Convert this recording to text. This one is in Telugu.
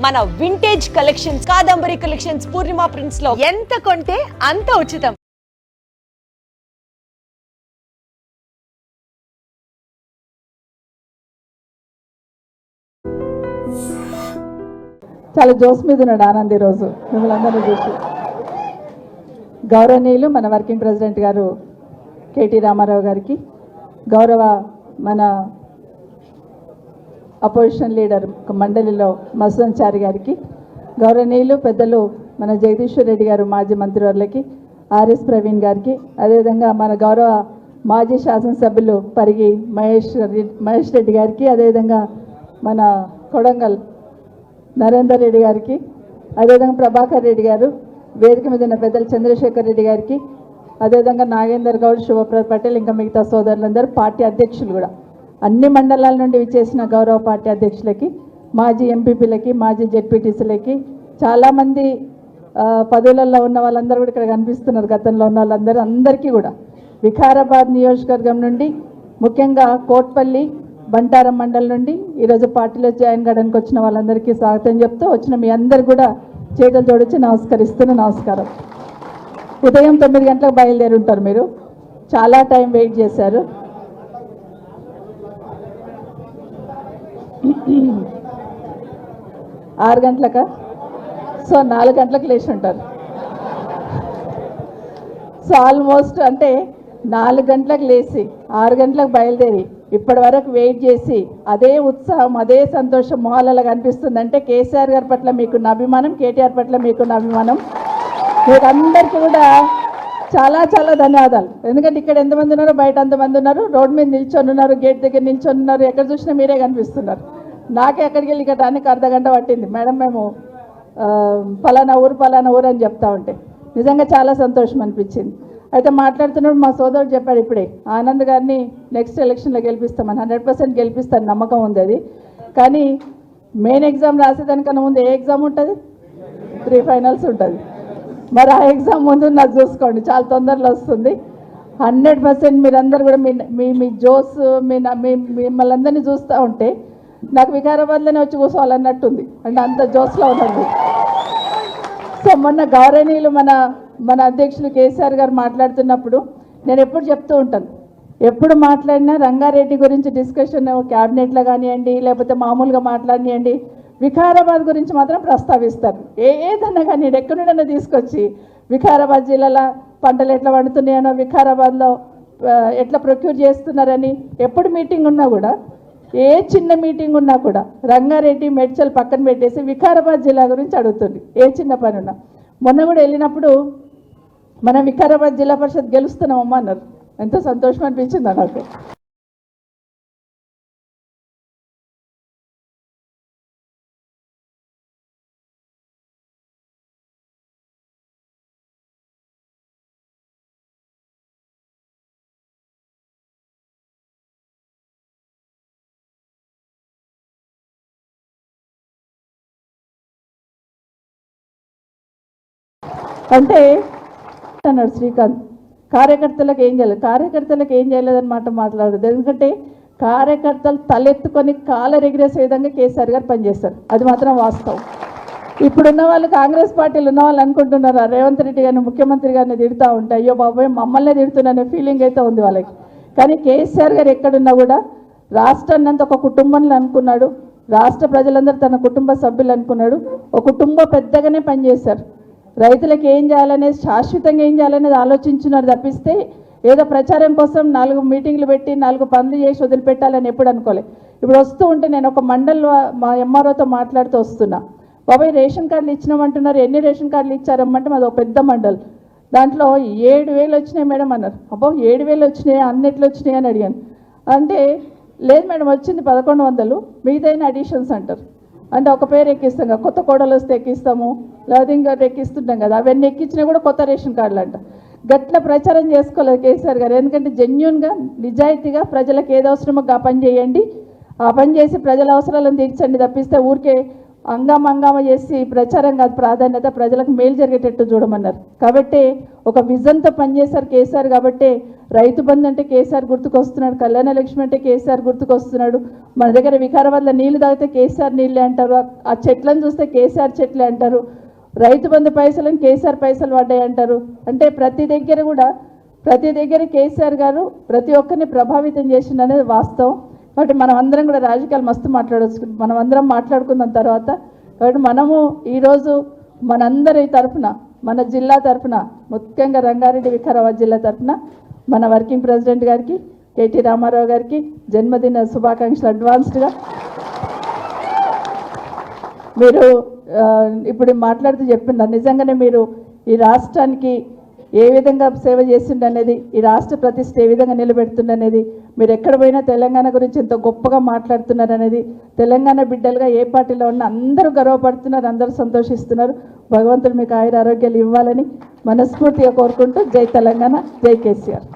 మన వింటేజ్ కలెక్షన్స్, కాదంబరి కలెక్షన్స్, పూర్ణిమ ప్రింట్స్ లో ఎంత కొంటే అంత ఉచితం. చాలా జోస్ మీద ఉన్నాడు ఆనంద్ ఈరోజు మిమ్మల్ని అందరినీ చూసి. గౌరవనీయులు మన వర్కింగ్ ప్రెసిడెంట్ గారు కేటీ రామారావు గారికి, గౌరవ మన అపోజిషన్ లీడర్ మండలిలో మసూదన్ చారి గారికి, గౌరవనీయులు పెద్దలు మన జగదీశ్వర్ రెడ్డి గారు మాజీ మంత్రివర్లకి, ఆర్ఎస్ ప్రవీణ్ గారికి, అదేవిధంగా మన గౌరవ మాజీ శాసనసభ్యులు పరిగి మహేష్ రెడ్డి గారికి, అదేవిధంగా మన కొడంగల్ నరేందర్ రెడ్డి గారికి, అదేవిధంగా ప్రభాకర్ రెడ్డి గారు, వేదిక మీద ఉన్న పెద్దలు చంద్రశేఖర్ రెడ్డి గారికి, అదేవిధంగా నాగేందర్ గౌడ్, శుభప్రద్ పటేల్, ఇంకా మిగతా సోదరులందరూ, పార్టీ అధ్యక్షులు కూడా అన్ని మండలాల నుండి విచ్చేసిన గౌరవ పార్టీ అధ్యక్షులకి, మాజీ ఎంపీపీలకి, మాజీ జెడ్పీటీసీలకి, చాలామంది పదవులలో ఉన్న వాళ్ళందరూ కూడా ఇక్కడ కనిపిస్తున్నారు, గతంలో ఉన్న వాళ్ళందరూ, అందరికీ కూడా వికారాబాద్ నియోజకవర్గం నుండి ముఖ్యంగా కోట్పల్లి బంటారం మండలం నుండి ఈరోజు పార్టీలో జాయిన్ కావడానికి వచ్చిన వాళ్ళందరికీ స్వాగతం చెప్తూ, వచ్చిన మీ అందరు కూడా చేతులు జోడించి నమస్కారం. ఉదయం 9 గంటలకు బయలుదేరి ఉంటారు, మీరు చాలా టైం వెయిట్ చేశారు. ఆరు గంటలకా? సో 4 గంటలకు లేచి ఉంటారు. సో ఆల్మోస్ట్ అంటే 4 గంటలకు లేచి 6 గంటలకు బయలుదేరి ఇప్పటి వరకు వెయిట్ చేసి అదే ఉత్సాహం, అదే సంతోషం మొహాలలో కనిపిస్తుంది. అంటే కేసీఆర్ గారి పట్ల మీకున్న అభిమానం, కేటీఆర్ పట్ల మీకున్న అభిమానం. మీరందరికీ కూడా చాలా చాలా ధన్యవాదాలు. ఎందుకంటే ఇక్కడ ఎంతమంది ఉన్నారో బయట అంతమంది ఉన్నారు, రోడ్ మీద నిల్చొని ఉన్నారు, గేట్ దగ్గర నిల్చొని ఉన్నారు, ఎక్కడ చూసినా మీరే కనిపిస్తున్నారు. నాకే ఎక్కడికి వెళ్ళి ఇక్కడానికి అర్ధగంట పట్టింది. మేడం మేము పలానా ఊరు అని చెప్తా ఉంటే నిజంగా చాలా సంతోషం అనిపించింది. అయితే మాట్లాడుతున్నప్పుడు మా సోదరుడు చెప్పాడు ఇప్పుడే, ఆనంద్ గారిని నెక్స్ట్ ఎలక్షన్లో గెలిపిస్తామని. 100% గెలిపిస్తాను, నమ్మకం ఉంది అది. కానీ మెయిన్ ఎగ్జామ్ రాసేదానికన్నా ముందు ఏ ఎగ్జామ్ ఉంటుంది? 3 ఫైనల్స్ ఉంటుంది. మరి ఆ ఎగ్జామ్ ముందు నాకు చూసుకోండి, చాలా తొందరలో వస్తుంది. 100% మీరందరూ కూడా మీ జోస్ మిమ్మల్ని అందరినీ చూస్తూ ఉంటే నాకు వికారాబాద్లోనే వచ్చి కూర్చోవాలన్నట్టుంది. అంటే అంత జోస్లో ఉన్నది. సో మొన్న గౌరవనీయులు మన అధ్యక్షులు కేసీఆర్ గారు మాట్లాడుతున్నప్పుడు నేను ఎప్పుడు చెప్తూ ఉంటాను, ఎప్పుడు మాట్లాడినా రంగారెడ్డి గురించి డిస్కషన్ క్యాబినెట్లో కానివ్వండి, లేకపోతే మామూలుగా మాట్లాడియండి, వికారాబాద్ గురించి మాత్రం ప్రస్తావిస్తారు. ఏదన్నా కానీ ఎక్కడైనా తీసుకొచ్చి వికారాబాద్ జిల్లాలో పంటలు ఎట్లా పండుతున్నాయనో, వికారాబాద్లో ఎట్లా ప్రొక్యూర్ చేస్తున్నారని, ఎప్పుడు మీటింగ్ ఉన్నా కూడా, ఏ చిన్న మీటింగ్ ఉన్నా కూడా రంగారెడ్డి మేడ్చల్ పక్కన పెట్టేసి వికారాబాద్ జిల్లా గురించి అడుగుతుంది, ఏ చిన్న పని ఉన్నా. మొన్న కూడా వెళ్ళినప్పుడు మనం వికారాబాద్ జిల్లా పరిషత్ గెలుస్తున్నామమ్మా అన్నారు. ఎంతో సంతోషం అనిపించింది నాకు. అంటే అన్నాడు శ్రీకాంత్, కార్యకర్తలకు ఏం చేయలేదని మాట మాట్లాడదు. ఎందుకంటే కార్యకర్తలు తలెత్తుకొని కాలర్ ఎగిరేసే విధంగా కేసీఆర్ గారు పనిచేస్తారు, అది మాత్రం వాస్తవం. ఇప్పుడున్న వాళ్ళు కాంగ్రెస్ పార్టీలు ఉన్న వాళ్ళు అనుకుంటున్నారు రేవంత్ రెడ్డి గారిని, ముఖ్యమంత్రి గారిని తిడుతూ ఉంటే అయ్యో బాబాయ్ మమ్మల్నే తిడుతున్నానే ఫీలింగ్ అయితే ఉంది వాళ్ళకి. కానీ కేసీఆర్ గారు ఎక్కడున్నా కూడా రాష్ట్రాన్ని అంతా ఒక కుటుంబంలో అనుకున్నాడు, రాష్ట్ర ప్రజలందరూ తన కుటుంబ సభ్యులు అనుకున్నాడు, ఒక కుటుంబ పెద్దగానే పనిచేశారు. రైతులకు ఏం చేయాలనేది, శాశ్వతంగా ఏం చేయాలనేది ఆలోచించున్నారు తప్పిస్తే ఏదో ప్రచారం కోసం 4 మీటింగ్లు పెట్టి 4 పనులు చేసి వదిలిపెట్టాలని ఎప్పుడు అనుకోలేదు. ఇప్పుడు వస్తూ ఉంటే నేను ఒక మండల్లో మా ఎంఆర్ఓతో మాట్లాడుతూ వస్తున్నా, బాబాయ్ రేషన్ కార్డులు ఇచ్చినామంటున్నారు, ఎన్ని రేషన్ కార్డులు ఇచ్చారమ్మంటే మాది ఒక పెద్ద మండల్, దాంట్లో 7,000 వచ్చినాయి మేడం అన్నారు. అబ్బో 7,000 వచ్చినాయి, అన్నిట్లు వచ్చినాయి అని అడిగాను. అంటే లేదు మేడం వచ్చింది 1,100, మిగతాయిన అడిషన్స్ అంటారు. అంటే ఒక పేరు ఎక్కిస్తాం కదా, కొత్త కోడలు వస్తే ఎక్కిస్తాము, లేదా ఇంకోటి ఎక్కిస్తుంటాం కదా, అవన్నీ ఎక్కించినా కూడా కొత్త రేషన్ కార్డులు అంట. గట్ల ప్రచారం చేసుకోలేదు కేసీఆర్ గారు. ఎందుకంటే జెన్యూన్గా, నిజాయితీగా ప్రజలకు ఏది అవసరమో ఆ పని చేయండి, ఆ పని చేసి ప్రజల అవసరాలను తీర్చండి తప్పిస్తే ఊరికే అంగామ చేసి ప్రచారం కాదు ప్రాధాన్యత, ప్రజలకు మేలు జరిగేటట్టు చూడమన్నారు. కాబట్టి ఒక విజన్తో పనిచేశారు కేసీఆర్. కాబట్టి రైతు బంధు అంటే కేసీఆర్ గుర్తుకొస్తున్నాడు, కళ్యాణ లక్ష్మి అంటే కేసీఆర్ గుర్తుకొస్తున్నాడు. మన దగ్గర వికారాబాద్లో నీళ్లు తాగితే కేసీఆర్ నీళ్ళే అంటారు, ఆ చెట్లను చూస్తే కేసీఆర్ చెట్లే అంటారు, రైతు బంధు పైసలను కేసీఆర్ పైసలు పడ్డాయి అంటారు. అంటే ప్రతి దగ్గర కేసీఆర్ గారు ప్రతి ఒక్కరిని ప్రభావితం చేసిండు అనేది వాస్తవం. కాబట్టి మనం అందరం కూడా రాజకీయాలు మస్తు మాట్లాడవచ్చు, మనం అందరం మాట్లాడుకున్న తర్వాత. కాబట్టి మనము ఈరోజు మనందరి తరఫున, మన జిల్లా తరఫున, ముఖ్యంగా రంగారెడ్డి వికారాబాద్ జిల్లా తరఫున మన వర్కింగ్ ప్రెసిడెంట్ గారికి కేటీ రామారావు గారికి జన్మదిన శుభాకాంక్షలు అడ్వాన్స్డ్గా. మీరు ఇప్పుడు మాట్లాడుతూ చెప్పినారు, నిజంగానే మీరు ఈ రాష్ట్రానికి ఏ విధంగా సేవ చేసిండనేది, ఈ రాష్ట్ర ప్రతిష్ట ఏ విధంగా నిలబెడుతుండనేది, మీరు ఎక్కడ పోయినా తెలంగాణ గురించి ఎంత గొప్పగా మాట్లాడుతున్నారు అనేది, తెలంగాణ బిడ్డలుగా ఏ పార్టీలో ఉన్నా అందరూ గర్వపడుతున్నారు, అందరూ సంతోషిస్తున్నారు. భగవంతుడు మీకు ఆయుర ఆరోగ్యాలు ఇవ్వాలని మనస్ఫూర్తిగా కోరుకుంటూ జై తెలంగాణ, జై కేసీఆర్.